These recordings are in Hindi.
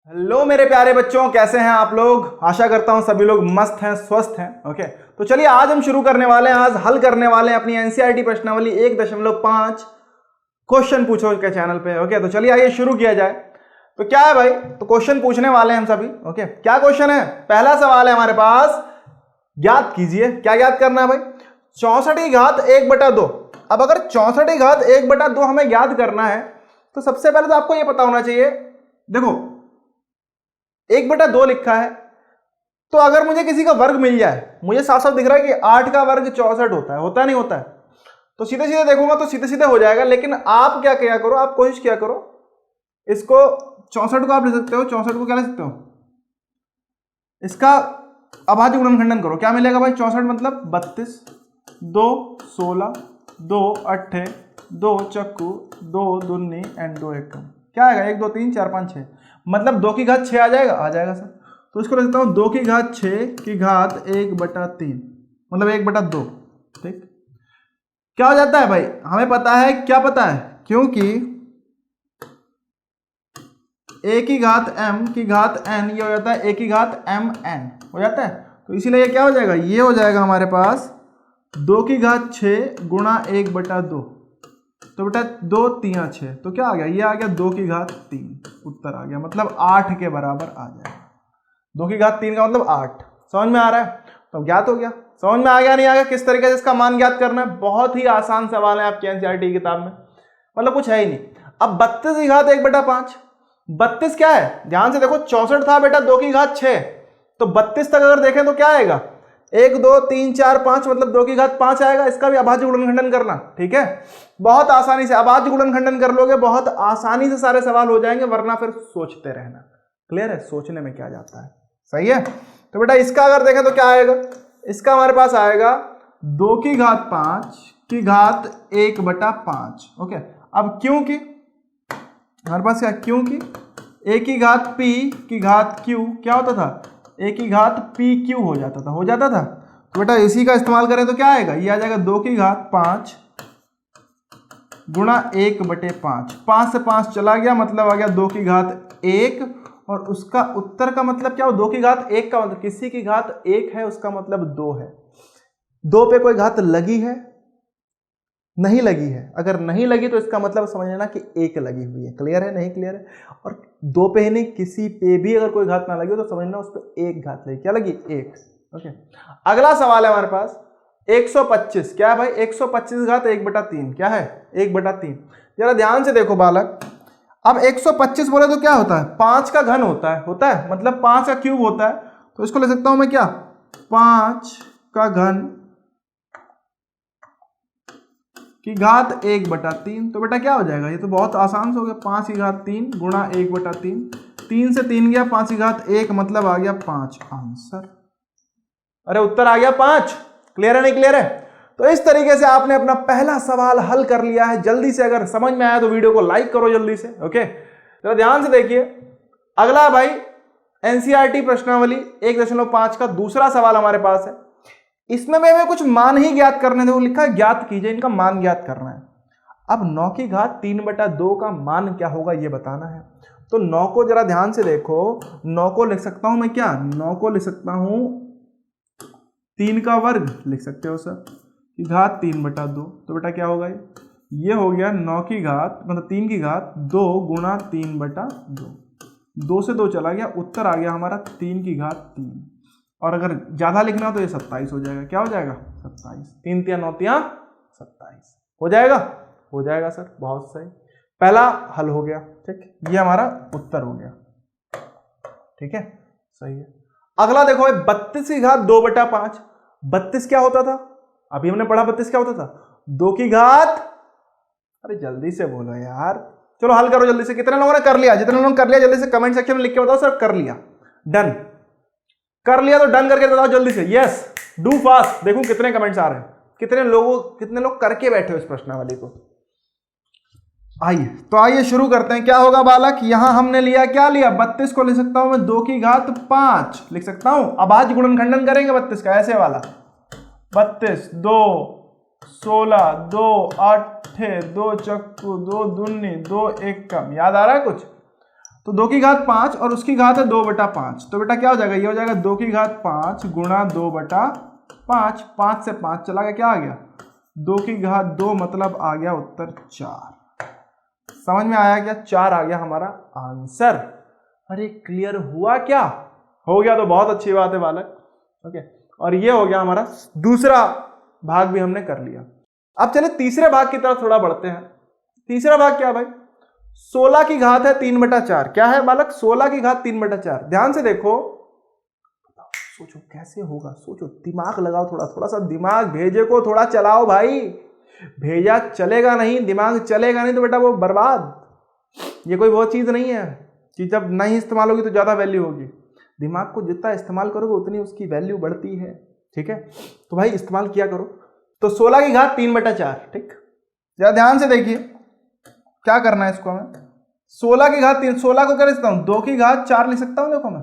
हेलो मेरे प्यारे बच्चों, कैसे हैं आप लोग। आशा करता हूं सभी लोग मस्त हैं, स्वस्थ हैं। ओके, तो चलिए आज हम शुरू करने वाले हैं। आज हल करने वाले हैं अपनी एनसीईआरटी प्रश्नावली 1.5 क्वेश्चन पूछो के चैनल पे। ओके, तो चलिए आइए शुरू किया जाए। तो क्या है भाई, तो क्वेश्चन पूछने वाले हैं हम सभी। ओके, क्या क्वेश्चन है? पहला सवाल है हमारे पास, ज्ञात कीजिए। क्या ज्ञात करना है भाई? 64 की घात 1/2। अब अगर 64 की घात 1/2 हमें ज्ञात करना है तो सबसे पहले तो आपको यह पता होना चाहिए, देखो 1/2 लिखा है, तो अगर मुझे किसी का वर्ग मिल जाए, मुझे साफ साफ दिख रहा है कि 8 का वर्ग 64 होता है नहीं होता है, तो सीधे सीधे देखूंगा तो सीधे सीधे हो जाएगा। लेकिन आप क्या किया करो, आप कोशिश किया करो, इसको 64 को आप लिख सकते हो, 64 को क्या लिख सकते हो, इसका अभाज्य गुणनखंडन करो। क्या मिलेगा भाई? 64 मतलब 32, 2 16, 2 8, 2 चक्कू, 2 दूनी एंड 2 एकम। क्या आएगा? 1 2 3 4 5 6, मतलब 2 की घात 6 आ जाएगा। आ जाएगा सर, तो इसको लिखता हूं 2 की घात 6 की घात 1/3, मतलब 1/2। ठीक, क्या हो जाता है भाई? हमें पता है, क्या पता है, क्योंकि a की घात m की घात n ये हो जाता है a की घात m n हो जाता है। तो इसीलिए ये क्या हो जाएगा, ये हो जाएगा हमारे पास 2 की घात 6 गुणा 1/2। तो बेटा 2 3 6, तो क्या आ गया? ये आ गया 2 की घात 3, उत्तर आ गया, मतलब 8 के बराबर आ जाएगा। 2 की घात 3 का मतलब 8। समझ में आ रहा है? तो ज्ञात हो गया। समझ में आ गया नहीं आ गया किस तरीके से इसका मान ज्ञात करना है? बहुत ही आसान सवाल है आपकी एनसीईआरटी की किताब में, मतलब कुछ है ही नहीं। अब 32 की घात 1/5, 32 क्या है? ध्यान से देखो, 64 था बेटा 2 की घात 6, तो 32 तक अगर देखें तो क्या आएगा? 1 2 3 4 5, मतलब 2 की घात 5 आएगा। इसका भी अभाज्य गुणनखंडन करना। ठीक है, बहुत आसानी से अभाज्य गुणनखंडन कर लोगे, बहुत आसानी से सारे सवाल हो जाएंगे, वरना फिर सोचते रहना। क्लियर है? सोचने में क्या जाता है। सही है। तो बेटा इसका अगर देखें तो क्या आएगा? इसका हमारे पास आएगा 2 की घात 5 की घात 1/5। ओके, अब क्योंकि हमारे पास क्या, क्योंकि a की घात p की घात q क्या होता था? a की घात pq हो जाता था। तो बेटा इसी का इस्तेमाल करें तो क्या आएगा? ये आ जाएगा 2 की घात 5 गुणा 1/5। 5 से 5 चला गया, मतलब आ गया 2 की घात 1, और उसका उत्तर का मतलब क्या हो? 2 की घात 1 का मतलब किसी की घात 1 है, उसका मतलब 2 है। 2 पे कोई घात लगी है? नहीं लगी है। अगर नहीं लगी तो इसका मतलब समझ लेना कि 1 लगी हुई है। क्लियर है? नहीं क्लियर है? और 2 पे ही नहीं, किसी पे भी अगर कोई घात ना लगी हो तो समझना उस पर 1 घात लगी। क्या लगी? 1। ओके, अगला सवाल है हमारे पास 125। क्या है भाई? 125 घात 1/3 क्या है? 1/3। जरा ध्यान से देखो बालक, अब 125 बोले तो क्या होता है? 5 का घन होता है, मतलब 5 का क्यूब होता है। तो इसको ले सकता हूं मैं क्या, 5 का घन की घात 1/3। तो बेटा क्या हो जाएगा? ये तो बहुत आसान से हो गया, 5 की घात 3 गुणा 1/3। 3 से 3 गया, 5 की घात 1, मतलब आ गया 5 आंसर। अरे उत्तर आ गया 5। क्लियर है? नहीं क्लियर है? तो इस तरीके से आपने अपना पहला सवाल हल कर लिया है। जल्दी से अगर समझ में आया तो वीडियो को लाइक करो जल्दी से। ओके, तो ध्यान से देखिए, अगला भाई एनसीईआरटी प्रश्नावली 1.5 का दूसरा सवाल हमारे पास है। इसमें मैं कुछ मान ही ज्ञात करने थे, वो लिखा है ज्ञात कीजिए, इनका मान ज्ञात करना है। अब 9 की घात 3/2 का मान क्या होगा ये बताना है। तो 9 को जरा ध्यान से देखो, 9 को लिख सकता हूं मैं क्या, 9 को लिख सकता हूं 3 का वर्ग लिख सकते हो सर, की घात 3/2। तो बेटा क्या होगा? ये हो गया 9 की घात मतलब 3 की घात 2 गुणा 3/2। 2 से 2 चला गया, उत्तर आ गया हमारा 3 की घात 3। और अगर ज्यादा लिखना हो तो ये 27 हो जाएगा। क्या हो जाएगा? 27। 3 3 9 27 हो जाएगा। हो जाएगा सर, बहुत सही। पहला हल हो गया। ठीक, ये हमारा उत्तर हो गया। ठीक है, सही है। अगला देखो 32 की घात 2/5। 32 क्या होता था? अभी हमने पढ़ा 32 क्या होता था? 2 की घात, अरे जल्दी से बोलो यार, चलो हल करो जल्दी से। कितने लोगों ने कर लिया? जितने लोगों ने कर लिया जल्दी से कमेंट सेक्शन में लिख के बताओ सर कर लिया, डन कर लिया। तो डन करके बताओ जल्दी से, यस डू फास्ट। देखूं कितने कमेंट्स आ रहे हैं, कितने लोग करके बैठे हो इस प्रश्नावली को। आइए तो आइए शुरू करते हैं। क्या होगा बालक? यहां हमने लिया, क्या लिया? 32 को लिख सकता हूं मैं 2 की घात 5 लिख सकता हूं। अब आज गुणनखंडन करेंगे 32 का, ऐसे वाला 32 2 16 2 8 2 चक्कू 2 दूनी 2 एकम। याद आ रहा है कुछ? तो 2 की घात 5 और उसकी घात है 2/5, तो बेटा क्या हो जाएगा, ये हो जाएगा 2 की घात 5 गुणा 2/5, 5 से 5 चला गया, क्या आ गया 2 की घात 2, मतलब आ गया उत्तर 4। समझ में आया क्या, 4 आ गया हमारा आंसर। अरे क्लियर हुआ क्या, हो गया तो बहुत अच्छी बात है बालक। ओके, और ये हो गया हमारा दूसरा भाग भी हमने कर लिया। अब चले तीसरे भाग की तरफ थोड़ा बढ़ते हैं। तीसरा भाग क्या भाई, 16 की घात है 3/4। क्या है बालक, 16 की घात 3/4। ध्यान से देखो, सोचो कैसे होगा, सोचो, दिमाग लगाओ, थोड़ा थोड़ा सा दिमाग, भेजे को थोड़ा चलाओ भाई। भेजा चलेगा नहीं, दिमाग चलेगा नहीं तो बेटा वो बर्बाद। ये कोई वो चीज नहीं है कि जब नहीं इस्तेमाल होगी तो ज्यादा वैल्यू होगी। दिमाग को जितना इस्तेमाल करोगे उतनी उसकी वैल्यू बढ़ती है। ठीक है, तो भाई इस्तेमाल किया करो। तो 16 की घात 3/4, ठीक, जरा ध्यान से देखिए क्या करना है इसको हमें। 16 की घात 3, 16 को क्या लिख सकता हूं, 2 की घात 4 लिख सकता हूं। देखो मैं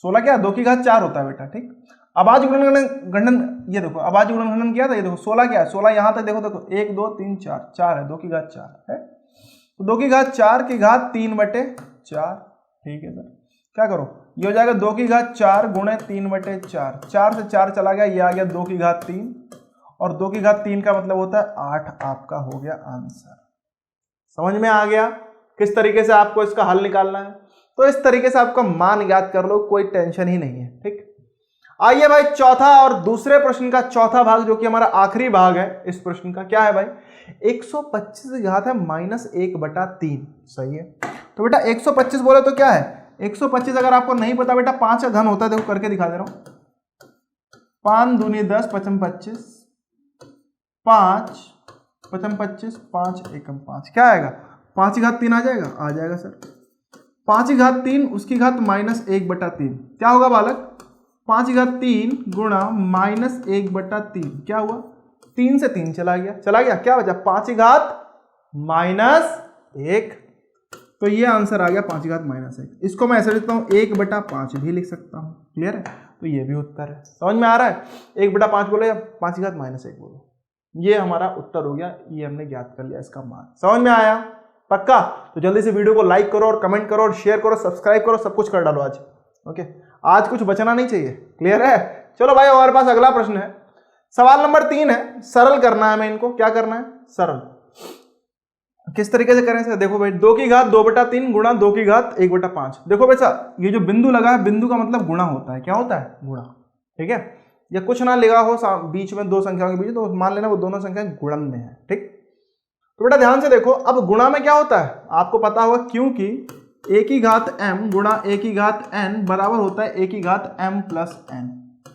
16 क्या 2 की घात 4 होता है बेटा। ठीक, अभाज्य गुणन, ये देखो अभाज्य गुणन किया था, ये देखो 16 क्या है, 16 यहां तक देखो, देखो 1 2 3 4, 4 है, 2 की घात 4 है, तो 2 की घात 4 की घात 3/4। ठीक है सर, क्या करो, ये हो जाएगा 2 की घात 4 गुणे 3/4, 4 से 4 चला गया, ये आ गया 2 की घात 3, और 2 की घात 3 का मतलब होता है 8, आपका हो गया आंसर। समझ में आ गया किस तरीके से आपको इसका हल निकालना है। तो इस तरीके से आपका मान याद कर लो, कोई टेंशन ही नहीं है। ठीक, आइए भाई चौथा और दूसरे प्रश्न का चौथा भाग, जो कि हमारा आखिरी भाग है इस प्रश्न का। क्या है भाई, 125 की घात है -1/3। सही है, तो बेटा 125 बोले तो क्या है, 125 अगर आपको नहीं पता बेटा 5 का घन होता है, देखो करके दिखा दे रहा हूं, 5 दूनी 10, 55 25, 5 55 25, 5 एकम 5, क्या आएगा 5 की घात 3 आ जाएगा, आ जाएगा सर। 5 की घात 3 उसकी घात -1/3, क्या होगा बालक, 5 की घात 3 गुणा -1/3, क्या हुआ 3 से 3 चला गया, चला गया, क्या बचा 5 की घात -1, तो ये आंसर आ गया 5 की घात -1। इसको मैं ऐसे लिखता हूँ 1/5 भी लिख सकता हूँ। क्लियर है, तो ये भी उत्तर है। समझ में आ रहा है, 1/5 बोलो या 5 की घात -1 बोलो, ये हमारा उत्तर हो गया। ये हमने ज्ञात कर लिया इसका मान। समझ में आया पक्का, तो जल्दी से वीडियो को लाइक करो और कमेंट करो और शेयर करो, सब्सक्राइब करो, सब कुछ कर डालो आज। ओके, आज कुछ बचना नहीं चाहिए। क्लियर है, चलो भाई हमारे पास अगला प्रश्न है, सवाल नंबर 3 है। सरल करना है हमें इनको, क्या करना है, सरल। किस तरीके से करें सर, देखो भाई 2 की घात 2/3 गुणा 2 की घात 1/5। देखो बेटा ये जो बिंदु लगा है, बिंदु का मतलब गुणा होता है, क्या होता है, गुणा। ठीक है, या कुछ ना लिखा हो बीच में दो संख्याओं के बीच, तो मान लेना वो दोनों संख्याएं गुणन में है। ठीक, तो बेटा ध्यान से देखो, अब गुणा में क्या होता है आपको पता होगा, क्योंकि a की घात m गुणा a की घात n बराबर होता है a की घात m प्लस n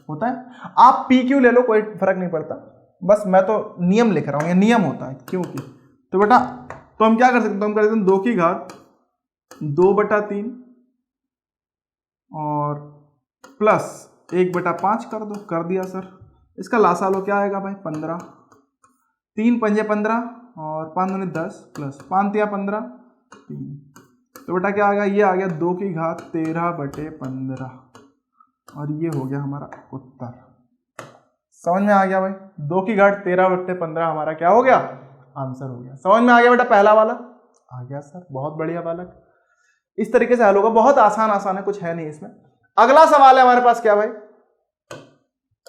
होता है। आप p q ले लो, कोई फर्क नहीं पड़ता, बस मैं तो नियम लिख रहा हूं, ये नियम होता है क्योंकि। तो बेटा तो हम क्या कर सकते हैं, हम कर देते हैं 2 की घात 2/3 और प्लस 1/5 कर दो, कर दिया सर। इसका लासा लो, क्या आएगा भाई 15, 3 पंजे 15 और 5 दूनी 10 प्लस 5 तिया 15, 3, तो बेटा क्या आ गया, ये आ गया 2 की घात 13/15, और ये हो गया हमारा उत्तर। समझ में आ गया भाई, 2 की घात 13/15 हमारा क्या हो गया, आंसर हो गया। समझ में आ गया बेटा, पहला वाला आ गया सर, बहुत बढ़िया बालक। इस तरीके से हल होगा, बहुत आसान आसान है, कुछ है नहीं इसमें। अगला सवाल है हमारे पास, क्या भाई,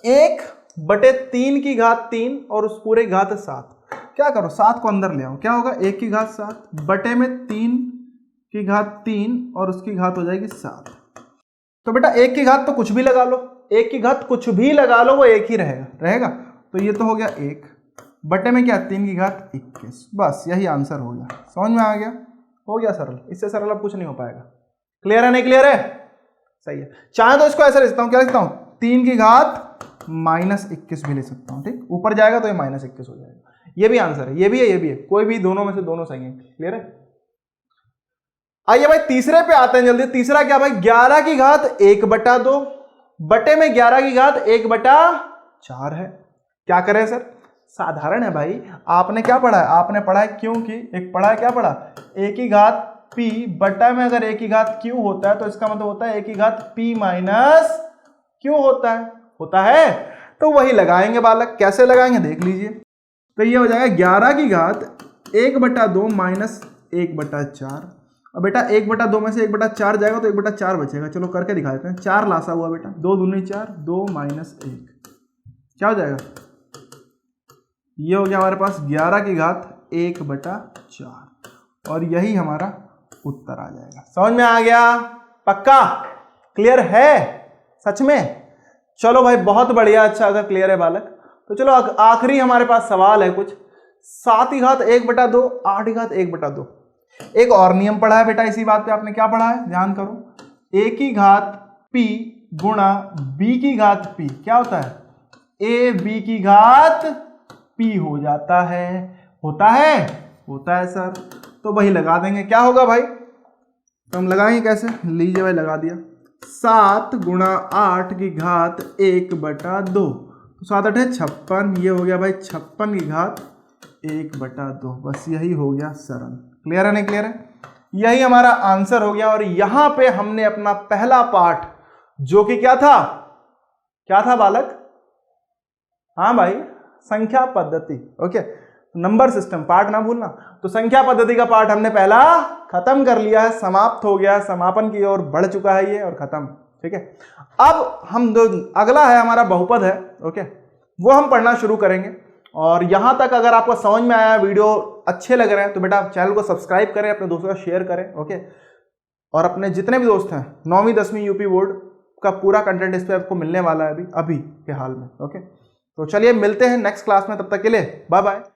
1/3 की घात 3 और उस पूरे घात 7। क्या करो, 7 को अंदर ले आओ, क्या होगा 1 की घात 7 बटे में 3 की घात 3 और उसकी घात हो जाएगी 7। तो बेटा 1 की घात तो कुछ भी लगा लो, 1 की घात कुछ भी लगा लो, वो 1 ही रहेगा। तो ये तो हो गया 1 बटे में क्या 3 की घात 21, बस यही आंसर हो गया। समझ में आ गया, हो गया सरल, इससे सरल अब कुछ नहीं हो पाएगा। क्लियर है, नहीं क्लियर है, सही है। चाहे तो इसको ऐसे लिखता हूं, क्या लिखता हूं 3 की घात -21 भी ले सकता हूं। ठीक, ऊपर जाएगा तो ये -21 हो जाएगा, ये भी आंसर है, ये भी है, ये भी है, कोई भी दोनों में से दोनों सही है। क्लियर है, आइए भाई तीसरे पे आते हैं जल्दी। तीसरा क्या भाई, 11 की घात 1/2 बटे में 11 की घात 1/4 है। क्या करें सर, साधारण है भाई, आपने क्या पढ़ा है, आपने पढ़ा है क्योंकि, एक पढ़ा है, क्या पढ़ा, a की घात p बटा में अगर a की घात q होता है तो इसका मतलब होता है a की घात p माइनस q होता है, तो वही लगाएंगे बालक। कैसे लगाएंगे देख लीजिए, तो ये हो जाएगा 11 की घात 1/2 माइनस 1/4, अब बेटा 1/2 में से 1/4 जाएगा तो 1/4 बचेगा। चलो करके दिखा देते हैं। 4 लासा हुआ बेटा, 2 दूनी 4, 2 - 1 क्या हो जाएगा? ये हो गया हमारे पास 11 की घात 1/4 और यही हमारा उत्तर आ जाएगा। समझ में आ गया? पक्का क्लियर है? सच में? चलो भाई बहुत बढ़िया। अच्छा अगर क्लियर है बालक तो चलो आखिरी हमारे पास सवाल है कुछ। 7 की घात 1/2, 8 की घात 1/2। एक और नियम पढ़ा है बेटा इसी बात पे, आपने क्या पढ़ा है ध्यान करो। a की घात p गुणा b की घात p क्या होता है? a b की घात p हो जाता है। होता है? होता है सर। तो वही लगा देंगे। क्या होगा भाई? तो हम लगाएंगे कैसे? लीजिए भाई लगा दिया। 7 गुणा 8 की घात 1/2 तो 7 8 है 56। ये हो गया भाई 56 की घात 1/2। बस यही हो गया सरल। क्लियर है नहीं क्लियर है? यही हमारा आंसर हो गया। और यहां पे हमने अपना पहला पार्ट जो कि क्या था बालक? हाँ भाई संख्या पद्धति। ओके नंबर सिस्टम पार्ट ना भूलना। तो संख्या पद्धति का पार्ट हमने पहला खत्म कर लिया है, समाप्त हो गया, समापन की ओर बढ़ चुका है ये और खत्म। ठीक है अब हम अगला है हमारा बहुपद है। ओके वो हम पढ़ना शुरू करेंगे। और यहां तक अगर आपको समझ में आया, वीडियो अच्छे लग रहे हैं तो बेटा चैनल को सब्सक्राइब करें, अपने दोस्तों का शेयर करें। ओके और अपने जितने भी दोस्त हैं 9वीं 10वीं यूपी बोर्ड का पूरा कंटेंट इस पे आपको मिलने वाला है अभी के हाल में। ओके तो चलिए मिलते हैं नेक्स्ट क्लास में, तब तक के लिए बाय बाय।